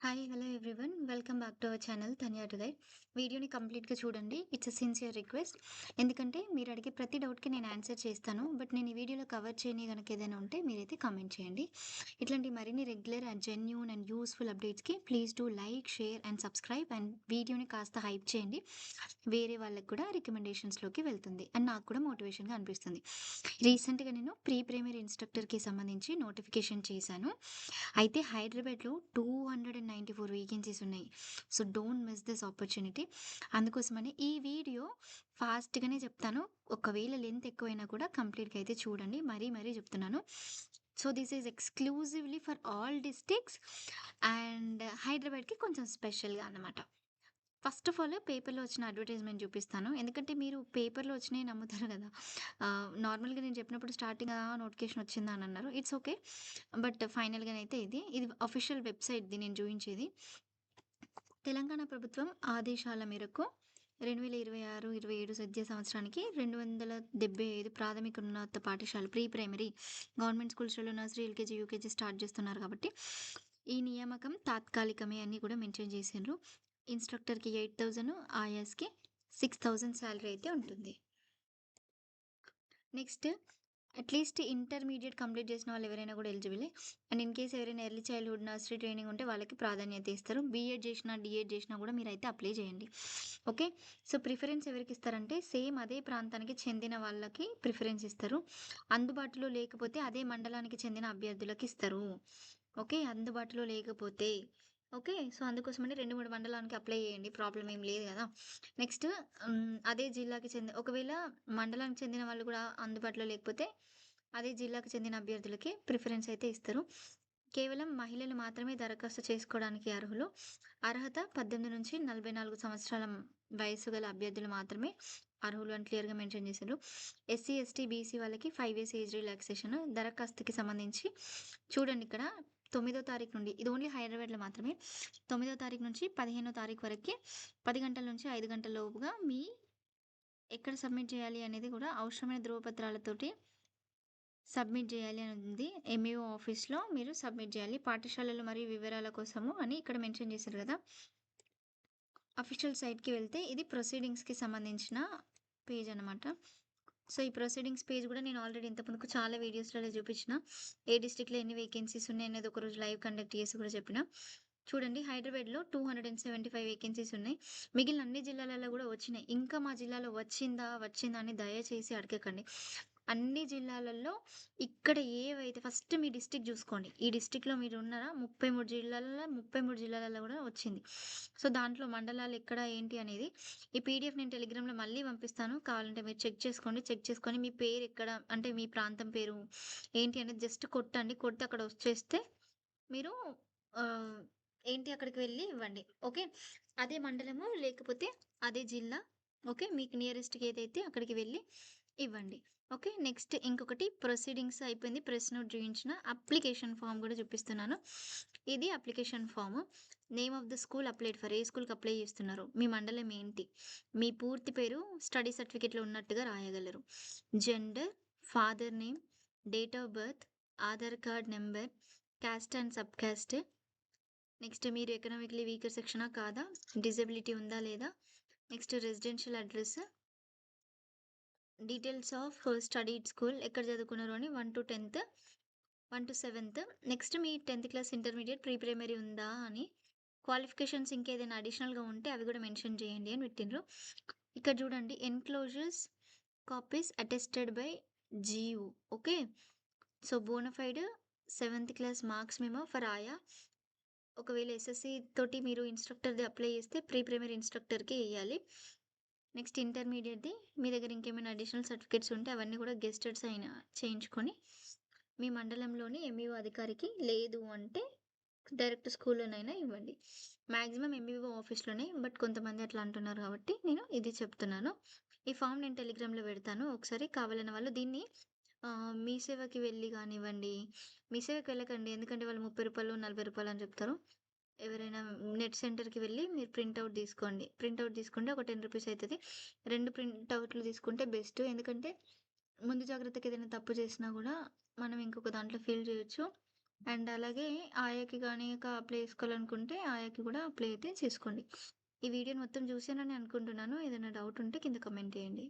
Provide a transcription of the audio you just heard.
Hi hello everyone welcome back to our channel Dhanya today వీడియోని కంప్లీట్గా చూడండి. It's a sincere request. ఎందుకంటే మీరు అడిగే ప్రతి డౌట్కి నేను ఆన్సర్ చేస్తాను. బట్ నేను ఈ వీడియోలో కవర్ చేయని కనుక ఏదైనా ఉంటే మీరైతే కామెంట్ చేయండి. ఇట్లాంటి మరిన్ని regular and genuine and useful అప్డేట్స్కి please do like share and subscribe and వీడియోని కాస్త హైప్ చేయండి. వేరే వాళ్ళకి కూడా రికమెండేషన్స్లోకి వెళ్తుంది అండ్ నాకు కూడా మోటివేషన్గా అనిపిస్తుంది. రీసెంట్గా నేను ప్రీ ప్రైమరీ ఇన్స్ట్రక్టర్కి సంబంధించి నోటిఫికేషన్ చేశాను. అయితే హైదరాబాద్లో 294 వేకెన్సీస్ ఉన్నాయి. So don't miss this opportunity. అందుకోసమని ఈ వీడియో ఫాస్ట్గానే చెప్తాను. ఒకవేళ లెంత్ ఎక్కువైనా కూడా కంప్లీట్గా అయితే చూడండి. మరీ చెప్తున్నాను. So this is exclusively for all districts and హైదరాబాద్కి కొంచెం స్పెషల్గా అన్నమాట. ఫస్ట్ ఆఫ్ ఆల్ పేపర్లో వచ్చిన అడ్వర్టైజ్మెంట్ చూపిస్తాను. ఎందుకంటే మీరు పేపర్లో వచ్చినాయి నమ్ముతారు కదా. నార్మల్గా నేను చెప్పినప్పుడు స్టార్టింగ్ నోటిఫికేషన్ వచ్చిందా అని అన్నారు. It's okay. బట్ ఫైనల్గానైతే ఇది అఫీషియల్ వెబ్సైట్ది నేను చూపించేది. తెలంగాణ ప్రభుత్వం ఆదేశాల మేరకు 2026-27 విద్యా సంవత్సరానికి 275 ప్రాథమికోన్నత పాఠశాల ప్రీ ప్రైమరీ గవర్నమెంట్ స్కూల్స్లో నర్సరీ, ఎల్కేజీ, యూకేజీ స్టార్ట్ చేస్తున్నారు కాబట్టి ఈ నియామకం తాత్కాలికమే అని కూడా మెన్షన్ చేసిండ్రు. ఇన్స్ట్రక్టర్కి 8,000, ఆయాస్కి 6,000 శాలరీ అయితే ఉంటుంది. నెక్స్ట్ అట్లీస్ట్ ఇంటర్మీడియట్ కంప్లీట్ చేసిన వాళ్ళు ఎవరైనా కూడా ఎలిజిబులే. అండ్ ఇన్ కేస్ ఎవరైనా ఎర్లీ చైల్డ్హుడ్ నర్సరీ ట్రైనింగ్ ఉంటే వాళ్ళకి ప్రాధాన్యత ఇస్తారు. బీఎడ్ చేసినా డిఎడ్ చేసినా కూడా మీరైతే అప్లై చేయండి. ఓకే. సో ప్రిఫరెన్స్ ఎవరికి ఇస్తారంటే సేమ్ అదే ప్రాంతానికి చెందిన వాళ్ళకి ప్రిఫరెన్స్ ఇస్తారు. అందుబాటులో లేకపోతే అదే మండలానికి చెందిన అభ్యర్థులకు ఇస్తారు. ఓకే. అందుబాటులో లేకపోతే ఓకే. సో అందుకోసమని 2-3 మండలానికి అప్లై చేయండి. ప్రాబ్లం ఏం లేదు కదా. నెక్స్ట్ అదే జిల్లాకి ఒకవేళ మండలానికి చెందిన వాళ్ళు కూడా అందుబాటులో లేకపోతే అదే జిల్లాకు చెందిన అభ్యర్థులకి ప్రిఫరెన్స్ అయితే ఇస్తారు. కేవలం మహిళలు మాత్రమే దరఖాస్తు చేసుకోవడానికి అర్హులు. అర్హత 18 నుంచి 44 సంవత్సరాల వయసు గల అభ్యర్థులు మాత్రమే అర్హులు అని క్లియర్గా మెన్షన్ చేశారు. ఎస్సీ, ఎస్టీ, బీసీ వాళ్ళకి 5 ఇయర్స్ ఏజ్ రిలాక్సేషన్. దరఖాస్తుకి సంబంధించి చూడండి ఇక్కడ 9వ తారీఖు నుండి, ఇది ఓన్లీ హైదరాబాద్లో మాత్రమే. 9వ తారీఖు నుంచి 15వ తారీఖు వరకు 10 గంటల నుంచి 5 గంటల లోపుగా ఎక్కడ సబ్మిట్ చేయాలి అనేది కూడా అవసరమైన ధృవపత్రాలతోటి సబ్మిట్ చేయాలి అని ఉంది. ఎంఈఓ ఆఫీస్లో మీరు సబ్మిట్ చేయాలి. పాఠశాలలు మరియు వివరాల కోసము అని ఇక్కడ మెన్షన్ చేశారు కదా. అఫీషియల్ సైట్కి వెళ్తే ఇది ప్రొసీడింగ్స్కి సంబంధించిన పేజ్ అనమాట. సో ఈ ప్రొసీడింగ్స్ పేజ్ కూడా నేను ఆల్రెడీ ఇంతకుముందుకు చాలా వీడియోస్లలో చూపించిన. ఏ డిస్ట్రిక్ట్లో ఎన్ని వేకెన్సీస్ ఉన్నాయి అనేది ఒకరోజు లైవ్ కండక్ట్ చేసి కూడా చెప్పిన. చూడండి హైదరాబాద్లో 275 వేకెన్సీస్ ఉన్నాయి. మిగిలిన అన్ని జిల్లాలలో కూడా వచ్చినాయి. ఇంకా మా జిల్లాలో వచ్చిందా అని దయచేసి అడగకండి. అన్ని జిల్లాలలో ఇక్కడ ఏవైతే ఫస్ట్ మీ డిస్ట్రిక్ట్ చూసుకోండి. ఈ డిస్ట్రిక్ట్లో మీరు ఉన్నారా 33 జిల్లాలలో కూడా వచ్చింది. సో దాంట్లో మండలాలు ఎక్కడ ఏంటి అనేది ఈ పీడిఎఫ్ నేను టెలిగ్రామ్లో మళ్ళీ పంపిస్తాను. కావాలంటే మీరు చెక్ చేసుకొని మీ పేరు ఎక్కడ అంటే మీ ప్రాంతం పేరు ఏంటి అనేది జస్ట్ కొట్టండి. కొడితే అక్కడ వచ్చేస్తే మీరు ఏంటి అక్కడికి వెళ్ళి ఇవ్వండి. ఓకే. అదే మండలము లేకపోతే అదే జిల్లా. ఓకే. మీకు నియరెస్ట్‌కి ఏదైతే అక్కడికి వెళ్ళి ఇవ్వండి. ఓకే. నెక్స్ట్ ఇంకొకటి ప్రొసీడింగ్స్ అయిపోయింది. ప్రెస్ నోట్ చూయించిన. అప్లికేషన్ ఫామ్ కూడా చూపిస్తున్నాను. ఇది application form. Name of the school applied for. ఏ స్కూల్‌కి అప్లై చేస్తున్నారు? మీ మండలం ఏంటి? మీ పూర్తి పేరు స్టడీ సర్టిఫికేట్‌లో ఉన్నట్టుగా రాయగలరు. Gender, father name, date of birth, Aadhaar card number, caste and sub caste. Next మీరు ఎకనామికలీ వీకర్ సెక్షనా కాదా? డిజబిలిటీ ఉందా లేదా? Next residential address, details of studied school ఎక్కడ చదువుకున్నారు అని 1 to 10th, 1 to 7th. Next మీ 10th class intermediate pre primary ఉందా అని. క్వాలిఫికేషన్స్ ఇంకేదైనా అడిషనల్గా ఉంటే అవి కూడా మెన్షన్ చేయండి అని పెట్టిండ్రు. ఇక్కడ చూడండి enclosures copies attested by GU. Okay. So bonafide 7th class marks memo for ఆయా. ఒకవేళ ఎస్ఎస్సి తోటి మీరు ఇన్స్ట్రక్టర్ది అప్లై చేస్తే ప్రీ ప్రైమరీ ఇన్స్ట్రక్టర్కి వేయాలి. నెక్స్ట్ ఇంటర్మీడియట్ది మీ దగ్గర ఇంకేమైనా అడిషనల్ సర్టిఫికేట్స్ ఉంటే అవన్నీ కూడా గెస్టెడ్స్ అయినా చేయించుకొని మీ మండలంలోని ఎంఈఓ అధికారికి లేదు అంటే డైరెక్ట్ స్కూల్లోనైనా ఇవ్వండి. మ్యాక్సిమం ఎంఈఓ ఆఫీస్లోనే, బట్ కొంతమంది అట్లా అంటున్నారు కాబట్టి నేను ఇది చెప్తున్నాను. ఈ ఫామ్ నేను టెలిగ్రామ్లో పెడతాను. ఒకసారి కావాలన్న వాళ్ళు దీన్ని మీ సేవకి వెళ్ళి కానివ్వండి. మీ సేవకి వెళ్ళకండి. ఎందుకంటే వాళ్ళు రూ. 30, రూ. 40 అని చెప్తారు. ఎవరైనా నెట్ సెంటర్‌కి వెళ్ళి మీరు ప్రింటౌట్ తీసుకోండి. ప్రింటౌట్ తీసుకుంటే ఒక రూ. 10 అయితది. 2 ప్రింటౌట్లు తీసుకుంటే బెస్ట్. ఎందుకంటే ముందు జాగ్రత్తగా ఏదైనా తప్పు చేసినా కూడా మనం ఇంకొక దాంట్లో ఫిల్ చేయొచ్చు. అండ్ అలాగే ఆయాకి గాని అప్లై చేసుకోవాలనుకుంటే ఆయాకి కూడా అప్లై అయితే చేసుకోండి. ఈ వీడియోని మొత్తం చూసానని అనుకుంటున్నాను. ఏదైనా డౌట్ ఉంటే కింద కమెంట్ చేయండి.